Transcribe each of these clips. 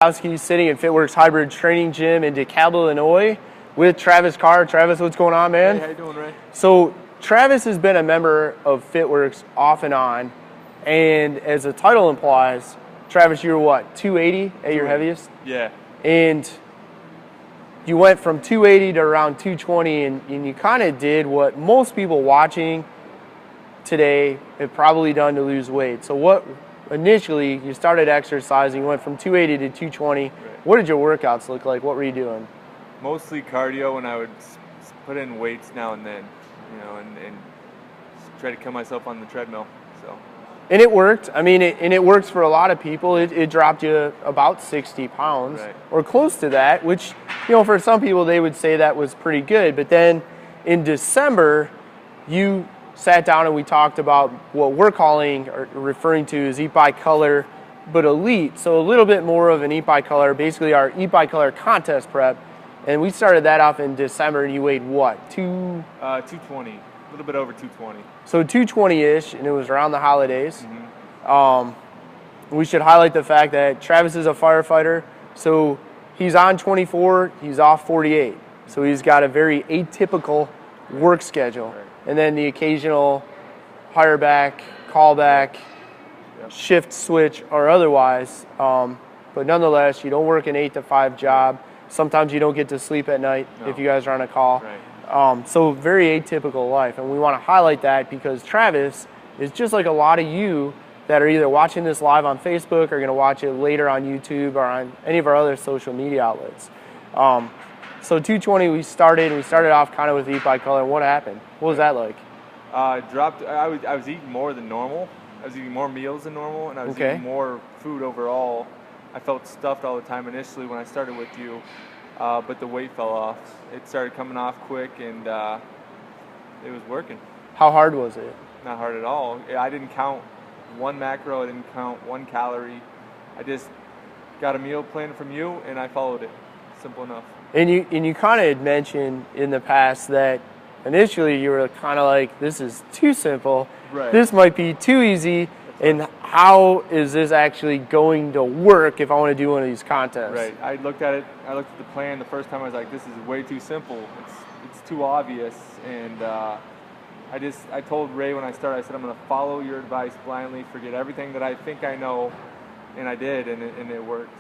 Sitting in FitWorkz Hybrid Training Gym in DeKalb, Illinois with Travis Karr. Travis, what's going on, man? Hey, how you doing, Ray? So Travis has been a member of FitWorkz off and on, and as the title implies, Travis, you're what, 280 at your heaviest? Yeah. And you went from 280 to around 220, and you kind of did what most people watching today have probably done to lose weight. So what, initially, you started exercising, you went from 280 to 220. Right. What did your workouts look like? What were you doing? Mostly cardio, and I would put in weights now and then, you know, and try to kill myself on the treadmill. So. And it worked. I mean, it works for a lot of people. It dropped you about 60 pounds, right, or close to that, which, you know, for some people they would say that was pretty good. But then in December, you sat down and we talked about what we're calling or referring to as EatByColor, but elite. So a little bit more of an EatByColor, basically our EatByColor contest prep. And we started that off in December, and you weighed what? 220, a little bit over 220. So 220-ish, and it was around the holidays. Mm-hmm. We should highlight the fact that Travis is a firefighter, so he's on 24, he's off 48. So he's got a very atypical work schedule. Right. And then the occasional hire back, call back, shift switch, or otherwise. But nonetheless, you don't work an 8 to 5 job. Sometimes you don't get to sleep at night if you guys are on a call. Right. So very atypical life. And we want to highlight that because Travis is just like a lot of you that are either watching this live on Facebook or going to watch it later on YouTube or on any of our other social media outlets. So 220, we started off kind of with EatByColor. What happened? What was that like? I was eating more than normal. I was eating more meals than normal, and I was eating more food overall. I felt stuffed all the time initially when I started with you, but the weight fell off. It started coming off quick, and it was working. How hard was it? Not hard at all. I didn't count one macro. I didn't count one calorie. I just got a meal plan from you, and I followed it. Simple enough. And you kind of had mentioned in the past that initially you were kind of like, this is too simple. Right. This might be too easy. And how is this actually going to work if I want to do one of these contests? Right. I looked at the plan the first time. I was like, this is way too simple. It's too obvious. And I told Ray when I started, I said, I'm going to follow your advice blindly, forget everything that I think I know. And I did, and it worked.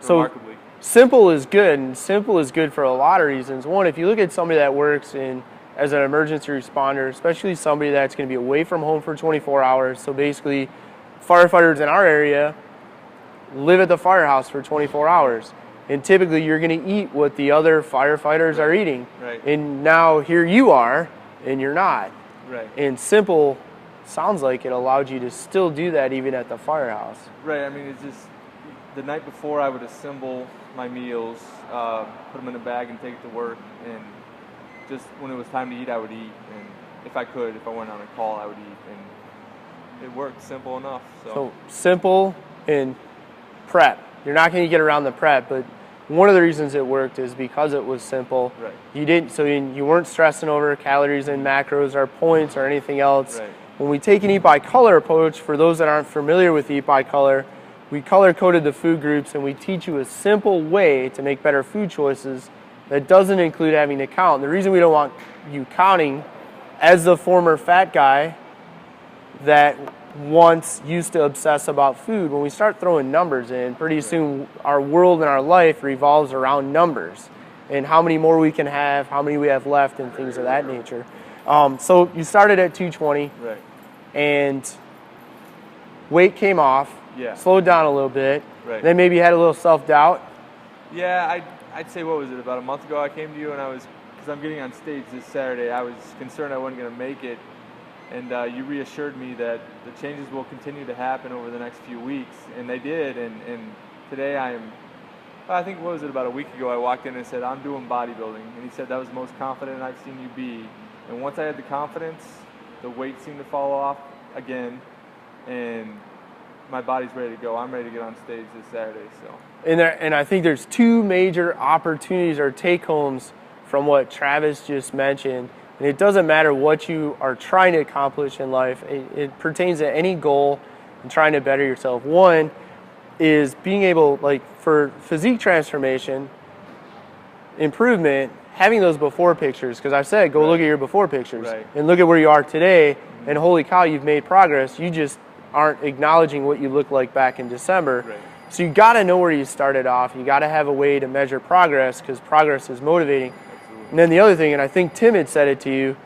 Remarkably. So simple is good, and simple is good for a lot of reasons. One, if you look at somebody that works as an emergency responder, especially somebody that's going to be away from home for 24 hours. So basically, firefighters in our area live at the firehouse for 24 hours. And typically, you're going to eat what the other firefighters are eating. Right. And now here you are, and you're not. Right. And simple sounds like it allowed you to still do that even at the firehouse. Right. I mean, it's just the night before I would assemble my meals, put them in a bag and take it to work, and just when it was time to eat, I would eat, and if I went on a call, I would eat, and it worked. Simple enough. So simple and prep. You're not going to get around the prep, but one of the reasons it worked is because it was simple. Right. You weren't stressing over calories and macros or points or anything else. Right. When we take an EatByColor approach, for those that aren't familiar with EatByColor, we color-coded the food groups, and we teach you a simple way to make better food choices that doesn't include having to count. The reason we don't want you counting, as the former fat guy that once used to obsess about food, when we start throwing numbers in, pretty soon our world and our life revolves around numbers and how many more we can have, how many we have left, and things of that nature. So you started at 220, right, and weight came off. Yeah. Slowed down a little bit. Right. Then maybe you had a little self-doubt. Yeah, I'd say, what was it, about a month ago I came to you, and because I'm getting on stage this Saturday, I was concerned I wasn't going to make it, and you reassured me that the changes will continue to happen over the next few weeks, and they did, and today I think, what was it, about a week ago, I walked in and said, I'm doing bodybuilding, and he said that was the most confident I've seen you be, and once I had the confidence, the weight seemed to fall off again, and my body's ready to go. I'm ready to get on stage this Saturday. So. And I think there's two major opportunities or take-homes from what Travis just mentioned. And it doesn't matter what you are trying to accomplish in life. It pertains to any goal and trying to better yourself. One, is being able, like for physique transformation, improvement, having those before pictures, because I said go look at your before pictures and look at where you are today, and holy cow, you've made progress. You just aren't acknowledging what you looked like back in December. So you got to know where you started off. You got to have a way to measure progress, because progress is motivating. And then the other thing, and I think Tim had said it to you,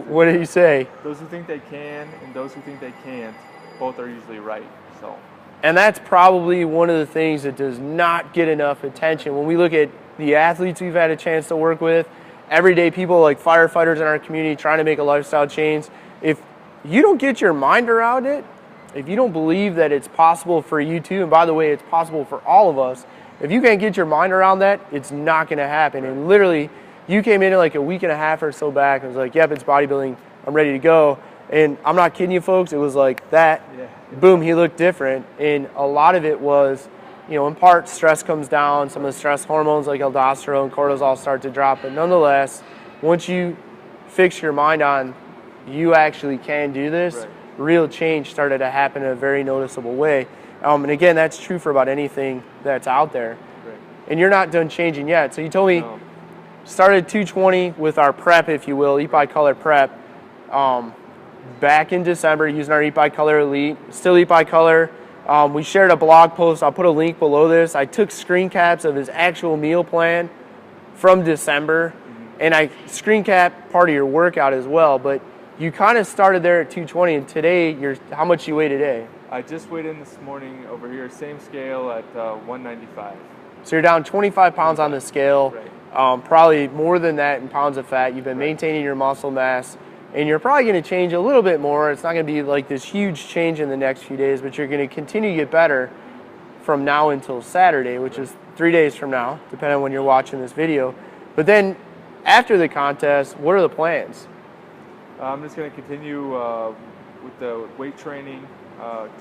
what did he say? Those who think they can and those who think they can't, both are usually right. So. And that's probably one of the things that does not get enough attention. When we look at the athletes we've had a chance to work with, everyday people like firefighters in our community trying to make a lifestyle change, if you don't get your mind around it, if you don't believe that it's possible for you too, and by the way, it's possible for all of us, if you can't get your mind around that, it's not going to happen. And literally, you came in like a week and a half or so back and was like, yep, it's bodybuilding, I'm ready to go. And I'm not kidding you folks, it was like that, boom, he looked different. And a lot of it was, you know, in part stress comes down, some of the stress hormones like aldosterone, cortisol start to drop, but nonetheless, once you fix your mind on you actually can do this, real change started to happen in a very noticeable way. And again, that's true for about anything that's out there. And you're not done changing yet. So you told me, started 220 with our prep, if you will, EatByColor prep, back in December using our EatByColor Elite, still EatByColor. We shared a blog post. I'll put a link below this. I took screen caps of his actual meal plan from December, and I screen cap part of your workout as well. But you kind of started there at 220, and today, how much you weigh today? I just weighed in this morning over here, same scale at 195. So you're down 25 pounds on the scale, probably more than that in pounds of fat. You've been maintaining your muscle mass, and you're probably going to change a little bit more. It's not going to be like this huge change in the next few days, but you're going to continue to get better from now until Saturday, which is 3 days from now, depending on when you're watching this video. But then after the contest, what are the plans? I'm just going to continue with the weight training,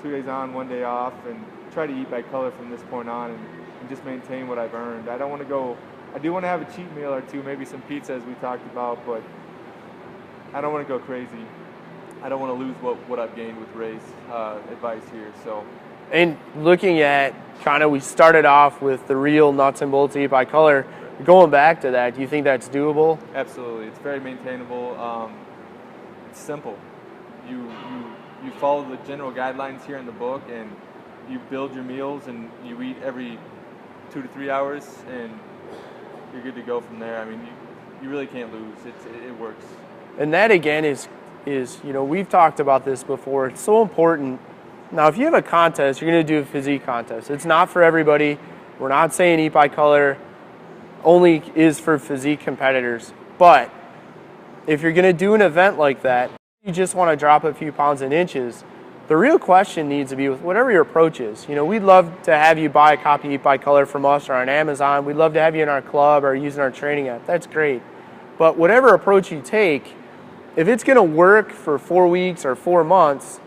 2 days on, 1 day off, and try to eat by color from this point on and just maintain what I've earned. I don't want to go, I do want to have a cheat meal or two, maybe some pizza as we talked about, but I don't want to go crazy. I don't want to lose what I've gained with Ray's advice here. So. And looking at kind of, we started off with the real nuts and bolts EatByColor. Going back to that, do you think that's doable? Absolutely. It's very maintainable. It's simple. You follow the general guidelines here in the book, and you build your meals, and you eat every 2 to 3 hours, and you're good to go from there. I mean, you really can't lose. It works. And that again is you know, we've talked about this before. It's so important. Now, if you have a contest, you're going to do a physique contest. It's not for everybody. We're not saying EatByColor only is for physique competitors. But if you're going to do an event like that, you just want to drop a few pounds and inches, the real question needs to be with whatever your approach is. You know, we'd love to have you buy a copy of EatByColor from us or on Amazon. We'd love to have you in our club or using our training app. That's great. But whatever approach you take, if it's going to work for 4 weeks or 4 months,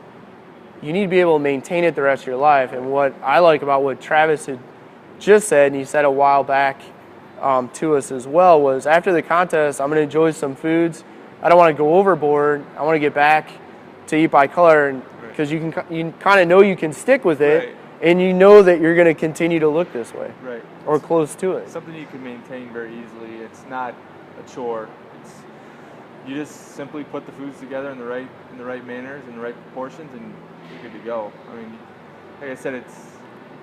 you need to be able to maintain it the rest of your life. And what I like about what Travis had just said, and he said a while back to us as well, was after the contest, I'm going to enjoy some foods. I don't want to go overboard. I want to get back to EatByColor, because you kind of know you can stick with it, and you know that you're going to continue to look this way, or close to it. Something you can maintain very easily. It's not a chore. You just simply put the foods together in the right manners, in the right proportions, and you're good to go. I mean, like I said, it's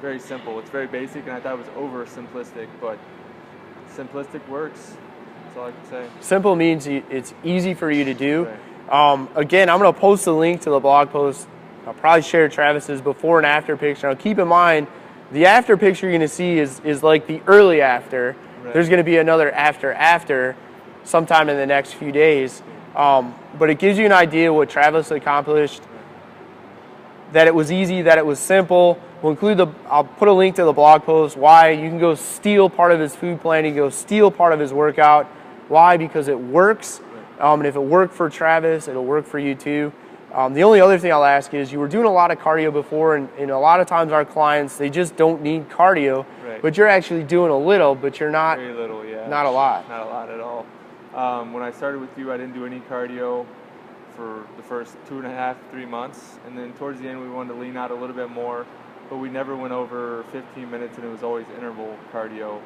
very simple. It's very basic, and I thought it was over simplistic, but simplistic works. That's all I can say. Simple means it's easy for you to do. Again, I'm going to post a link to the blog post. I'll probably share Travis's before and after picture. Now, keep in mind, the after picture you're going to see is like the early after. There's going to be another after sometime in the next few days. But it gives you an idea what Travis accomplished, that it was easy, that it was simple. I'll put a link to the blog post, why you can go steal part of his food plan, you can go steal part of his workout. Why? Because it works. And if it worked for Travis, it'll work for you too. The only other thing I'll ask is, you were doing a lot of cardio before, and a lot of times our clients, they just don't need cardio, but you're actually doing a little, but you're not. Very little, yeah. Not a lot. Not a lot at all. When I started with you, I didn't do any cardio for the first 2.5, 3 months, and then towards the end we wanted to lean out a little bit more, but we never went over 15 minutes, and it was always interval cardio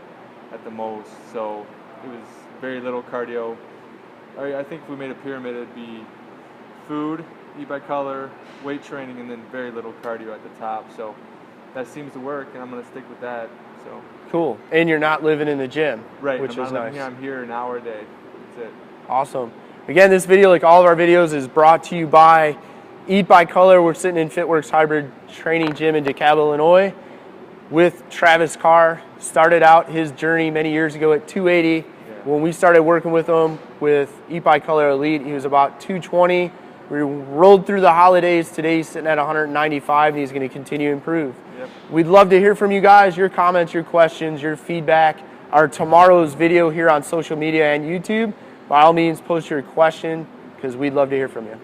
at the most. So it was very little cardio. I think if we made a pyramid, it'd be food, EatByColor, weight training, and then very little cardio at the top. So that seems to work, and I'm going to stick with that. So cool. And you're not living in the gym, right? Which is nice. I'm here an hour a day. That's it. Awesome. Again, this video, like all of our videos, is brought to you by EatByColor. We're sitting in FitWorkz Hybrid Training Gym in DeKalb, Illinois, with Travis Karr. Started out his journey many years ago at 280. Yeah. When we started working with him with EatByColor Elite, he was about 220. We rolled through the holidays. Today he's sitting at 195, and he's going to continue to improve. Yep. We'd love to hear from you guys, your comments, your questions, your feedback. Our tomorrow's video here on social media and YouTube. By all means, post your question, because we'd love to hear from you.